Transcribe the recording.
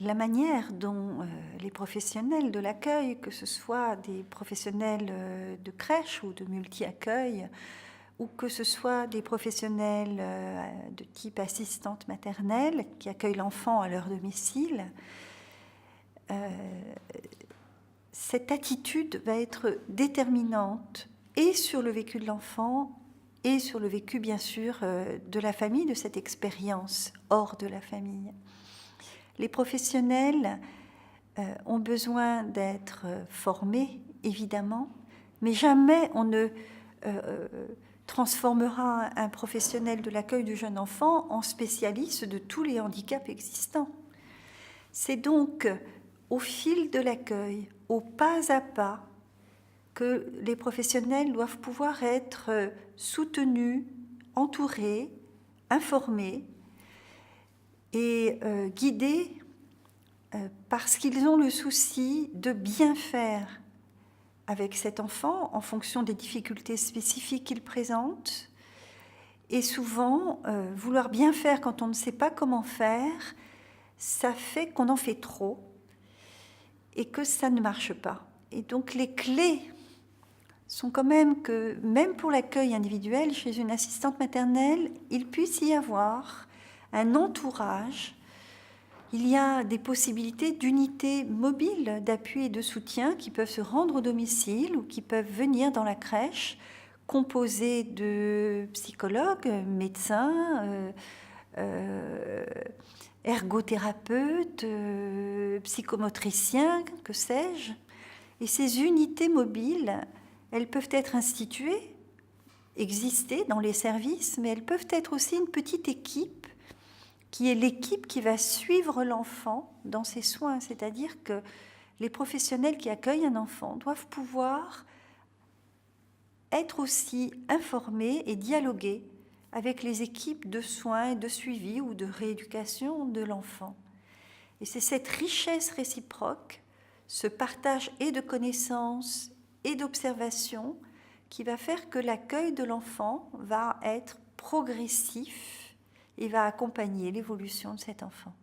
la manière dont les professionnels de l'accueil, que ce soit des professionnels de crèche ou de multi-accueil, ou que ce soit des professionnels de type assistante maternelle qui accueillent l'enfant à leur domicile, cette attitude va être déterminante et sur le vécu de l'enfant et sur le vécu, bien sûr, de la famille, de cette expérience hors de la famille. Les professionnels ont besoin d'être formés, évidemment, mais jamais on ne transformera un professionnel de l'accueil du jeune enfant en spécialiste de tous les handicaps existants. C'est donc au fil de l'accueil, au pas à pas, que les professionnels doivent pouvoir être soutenus, entourés, informés et guidés parce qu'ils ont le souci de bien faire avec cet enfant en fonction des difficultés spécifiques qu'il présente. Et souvent, vouloir bien faire quand on ne sait pas comment faire, ça fait qu'on en fait trop et que ça ne marche pas. Et donc les clés sont quand même que, même pour l'accueil individuel chez une assistante maternelle, il puisse y avoir un entourage. Il y a des possibilités d'unités mobiles d'appui et de soutien qui peuvent se rendre au domicile ou qui peuvent venir dans la crèche, composées de psychologues, médecins, ergothérapeutes, psychomotriciens, que sais-je. Et ces unités mobiles, elles peuvent être instituées, exister dans les services, mais elles peuvent être aussi une petite équipe qui est l'équipe qui va suivre l'enfant dans ses soins. C'est-à-dire que les professionnels qui accueillent un enfant doivent pouvoir être aussi informés et dialoguer avec les équipes de soins et de suivi ou de rééducation de l'enfant. Et c'est cette richesse réciproque, ce partage et de connaissances et d'observations qui va faire que l'accueil de l'enfant va être progressif et va accompagner l'évolution de cet enfant.